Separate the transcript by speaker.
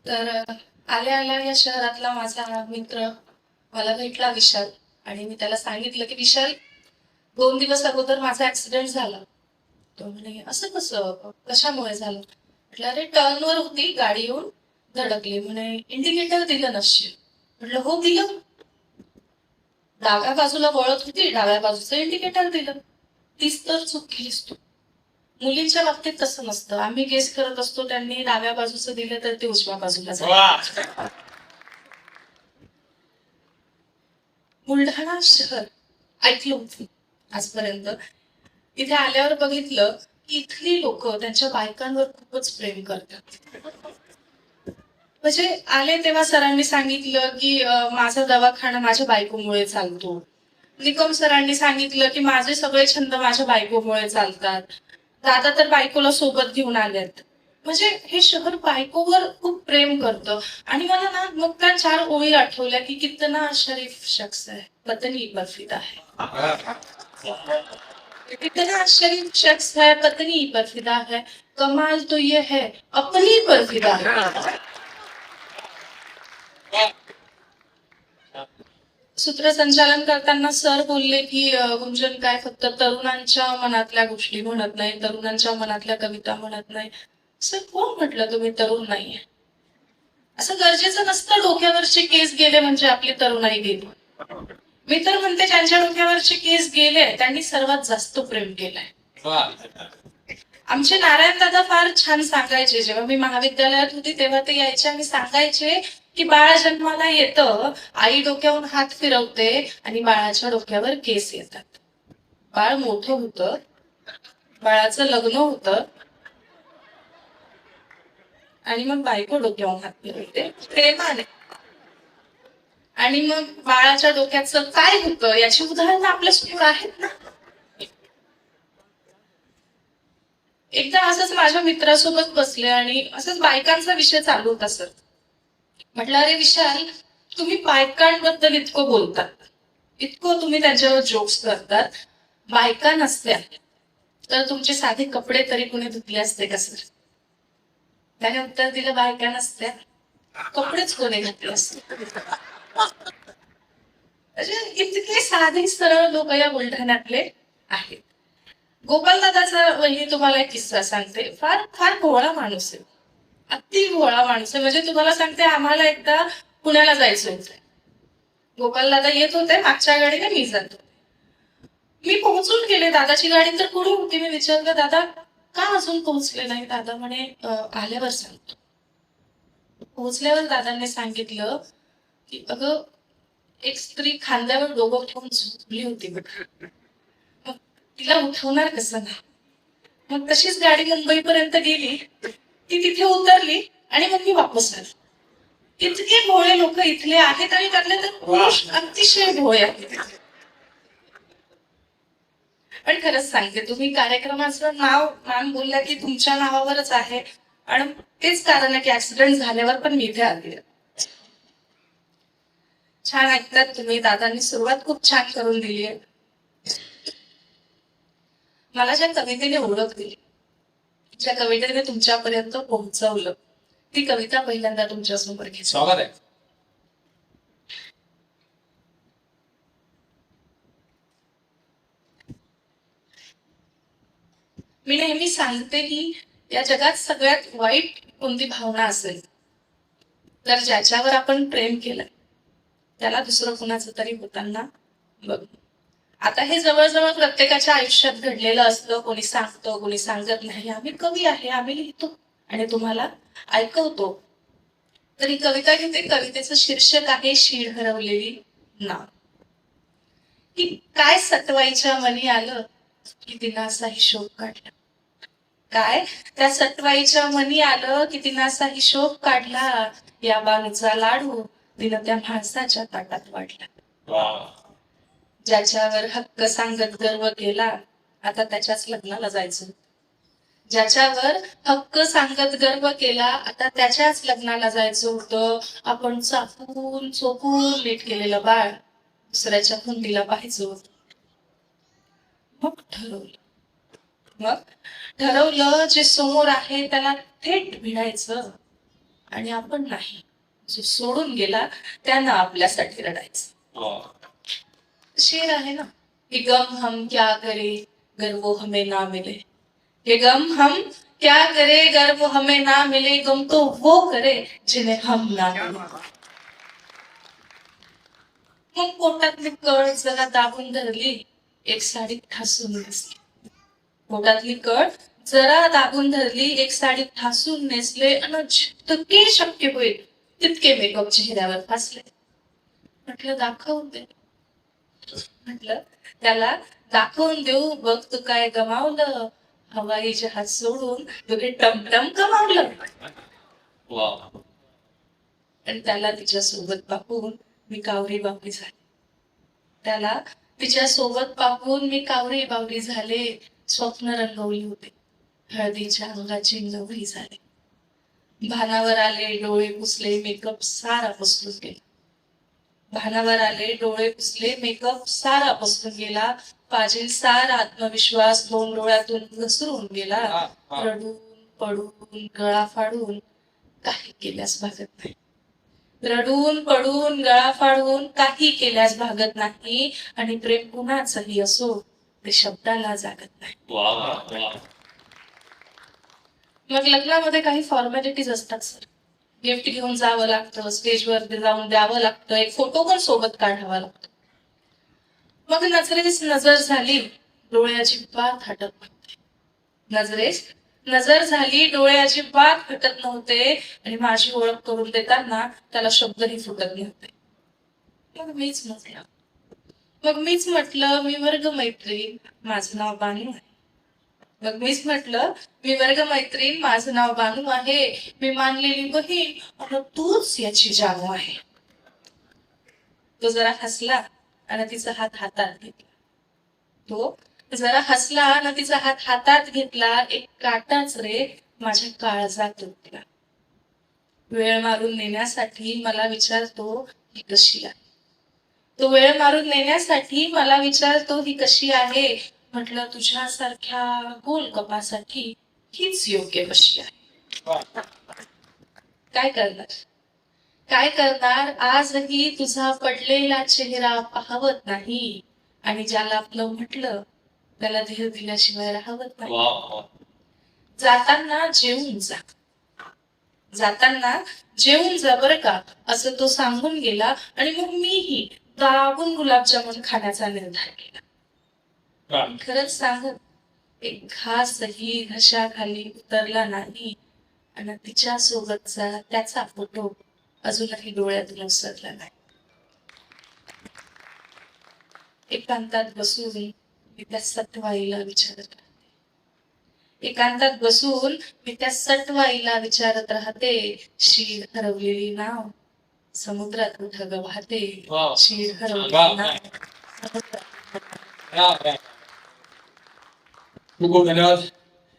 Speaker 1: तर आल्या आल्या या शहरातला माझा मित्र मला भेटला विशाल. आणि मी त्याला सांगितलं की विशाल, 2 दिवस अगोदर माझा ऍक्सिडेंट झाला. तो म्हणे असं कसं, कशामुळे झालं? म्हटलं अरे टर्नवर होती गाडी येऊन धडकली. म्हणे इंडिकेटर दिलं नसशील. म्हटलं हो दिलं. डाव्या बाजूला वळत होती, डाव्या बाजूचं इंडिकेटर दिलं. तीच तर चूक केलीस तू. मुलींच्या बाबतीत तसं नसतं. आम्ही गेस करत असतो त्यांनी डाव्या बाजूचं दिलं तर ते उजव्या बाजूला जाईल. बुलढाणा शहर ऐकलं होतं आजपर्यंत. इथे आल्यावर बघितलं की इथली लोक त्यांच्या बायकांवर खूपच प्रेम करतात. म्हणजे आले तेव्हा सरांनी सांगितलं की माझा दवाखाना माझ्या बायकोमुळे चालतो. निकम सरांनी सांगितलं की माझे सगळे छंद माझ्या बायकोमुळे चालतात. दादा तर बायकोला सोबत घेऊन आलेत. म्हणजे हे शहर बायकोवर खूप प्रेम करतं. आणि मला ना मग त्या 4 ओळी आठवल्या की कितना शरीफ शख्स है, पत्नी बर्फिदा है. कितना शरीफ शख्स है, पत्नी बर्फिदा है. कमाल तो ये है, अपनी बर्फिदा है. सूत्रसंचालन करताना सर बोलले की गुंजन काय फक्त तरुणांच्या मनातल्या गोष्टी म्हणत नाही, तरुणांच्या मनातल्या कविता म्हणत नाही. सर कोण म्हटलं तुम्ही तरुण नाहीये? असं गरजेचं नसतं डोक्यावरचे केस गेले म्हणजे आपली तरुणाई गेली. मी तर म्हणते ज्यांच्या डोक्यावरचे केस गेले त्यांनी सर्वात जास्त प्रेम केलंय. आमचे नारायण दादा फार छान सांगायचे. जेव्हा मी महाविद्यालयात होती तेव्हा ते यायचे आणि सांगायचे की बाळ जन्माला येतं, आई डोक्यावरून हात फिरवते आणि बाळाच्या डोक्यावर केस येतात. बाळ मोठं होतं, बाळाचं लग्न होतं आणि मग बायको डोक्यावरून हात फिरवते प्रेमाने. आणि मग बाळाच्या डोक्याचं काय होतं याची उदाहरणं आपल्या समोर आहेत ना. एकदा असंच माझ्या मित्रासोबत बसले आणि असंच बायकांचा विषय चालू होता सर. म्हटलं अरे विशाल, तुम्ही बायकांबद्दल इतकं बोलतात, इतकं तुम्ही त्यांच्यावर जोक्स करतात, बायका नसत्या तर तुमचे साधे कपडे तरी कुणी धुतले असते का सर? त्याने उत्तर दिलं बायका नसत्या कपडेच कोणी घातले असते. म्हणजे इतके साधे सरळ लोक या बुलढाण्यातले आहेत. गोपालदादाचा म्हणजे तुम्हाला एक किस्सा सांगते. फार फार भोळा माणूस आहे, अति भोळा माणूस आहे. म्हणजे तुम्हाला सांगते, आम्हाला एकदा पुण्याला जायचं होतं. गोपालदादा येत होते मागच्या गाडीने, मी जातो. मी पोहोचून गेले, दादाची गाडी तर पुढे होती. मी विचारलं दादा का अजून पोहोचले नाही? दादा म्हणे आल्यावर सांगतो. पोहोचल्यावर दादांनी सांगितलं की अगं, एक स्त्री खांद्यावर डोकं ठेवून झोपली होती बघ. मग तिला उठवणार कसं नाही? मग तशीच गाडी मुंबईपर्यंत गेली, ती तिथे उतरली आणि मग मी वापस आली. इतके भोळे लोक इथले आहेत आणि त्यातले तर पुरुष अतिशय भोळे आहेत. पण खरंच सांगते, तुम्ही कार्यक्रमाचं नाव मॅम बोलल्या की तुमच्या नावावरच आहे. आणि तेच कारण आहे की ऍक्सिडेंट झाल्यावर पण मी इथे आली. छान ऐकतात तुम्ही. दादांनी सुरुवात खूप छान करून दिली आहे. मला ज्या कवितेने ओळख दिली, ज्या कवितेने तुमच्यापर्यंत पोहोचवलं, ती कविता पहिल्यांदा तुमच्या समोर घेतो. स्वागत आहे. मी नेहमी सांगते की या जगात सगळ्यात वाईट कोणती भावना असेल तर ज्याच्यावर आपण प्रेम केलं त्याला दुसरं कुणाचं तरी होताना बघ. आता हे जवळजवळ प्रत्येकाच्या आयुष्यात घडलेलं असतं. कोणी सांगतं, कोणी सांगत नाही. आम्ही कवी आहे, आम्ही लिहितो आणि तुम्हाला ऐकवतो. तर ही कविता घेते. कवितेचं शीर्षक आहे शीळ हरवलेली नाव. की काय सटवाईच्या मनी आलं की तिनं असा हिशोब काढला. काय त्या सटवाईच्या मनी आलं की तिनं असा हिशोब काढला. या बाणूचा लाडू तिनं त्या माणसाच्या ताटात वाढला. ज्याच्यावर हक्क सांगत गर्व केला, आता त्याच्याच लग्नाला जायचं. ज्याच्यावर हक्क सांगत गर्व केला, आता त्याच्याच लग्नाला जायचं होतं. आपण चापून चोपून नीट केलेलं बाळ दुसऱ्याच्या हुंडीला पाहायचं होतं. मग ठरवलं जे समोर आहे त्याला थेट भिडायचं आणि आपण नाही. जो सोडून गेला त्यानं आपल्यासाठी रडायचं. शेर आहे ना, कि गम हम क्या करे गर वो हमें ना मिले. ये गम हम क्या करे गर वो हमें ना मिले. गम तो वो करे जिन्हें हम ना मिले. मग पोटातली कळ जरा दाबून धरली, एक साडी ठासून नेसली. पोटातली कळ जरा दाबून धरली, एक साडी ठासून नेसले आणि जितके शक्य होईल तितके मेकअप चेहऱ्यावर फासले. म्हटलं दाखवून दे. म्हटलं त्याला दाखवून देऊ. बघ तू काय गमावलं, हवाई जहाज सोडून तुझे टमटम कमावलं. आणि त्याला तिच्या सोबत पाहून मी कावरी बावरी झाले. त्याला तिच्या सोबत पाहून मी कावरी बावरी झाले. स्वप्न रंगवली होते, हळदीच्या अंगाची नवरी झाले. भानावर आले, डोळे पुसले, मेकअप सारा पसरून गेला. भानावर आले, डोळे पुसले, मेकअप सारा पसरून गेला. पाजील सारा आत्मविश्वास दोन डोळ्यातून घसरून गेला. रडून पडून गळा फाडून काही केल्यास भागत नाही. रडून पडून गळा फाडून काही केल्यास भागत नाही. आणि प्रेम कुणाचंही असो ते शब्दाला जागत नाही. मग लग्नामध्ये काही फॉर्मॅलिटीज असतात सर. गिफ्ट घेऊन जावं लागतं, स्टेजवर जाऊन द्यावं लागतं, एक फोटो पण सोबत काढावा लागतो. मग नजरेस नजर झाली, डोळे अजिबात हटत नव्हते. नजरेस नजर झाली, डोळे अजिबात हटत नव्हते. आणि माझी ओळख करून देताना त्याला शब्दही फुटत नव्हते. मग मीच म्हटलं मी वर्ग मैत्रीण, माझं नाव बानू आहे. मी वर्ग मैत्रीण, माझं नाव बानू आहे. मी मानलेली बहीण आणि तूच याची जानू आहे. तो जरा हसला आणि तिचा हात हातात घेतला. एक काटाच रे माझ्या काळजात रुतला. वेळ मारून नेण्यासाठी मला विचारतो ही कशी आहे. ही कशी आहे. म्हटलं तुझ्यासारख्या गोल कपासाठी हीच योग्य कशी आहे. काय करणार आजही तुझा पडलेला चेहरा पाहवत नाही. आणि ज्याला आपलं म्हटलं त्याला धीर दिल्याशिवाय राहवत नाही. जाताना जेवून जा बरं का, असं तो सांगून गेला. आणि मग मीही दाबून गुलाबजामुन खाण्याचा निर्धार केला. खरंच सांगत, एक घासही घशाखाली उतरला नाही. आणि तिच्या सोबतचा त्याचा फोटो अजूनही डोळ्यातून उसरला नाही. एकांतात बसून मी त्या सटवाईला विचारत राहते. शीर हरवलेली नाव समुद्रात ढग वाहते. शीर हरवलेली नाव समुद्रात.
Speaker 2: खूप खूप धन्यवाद.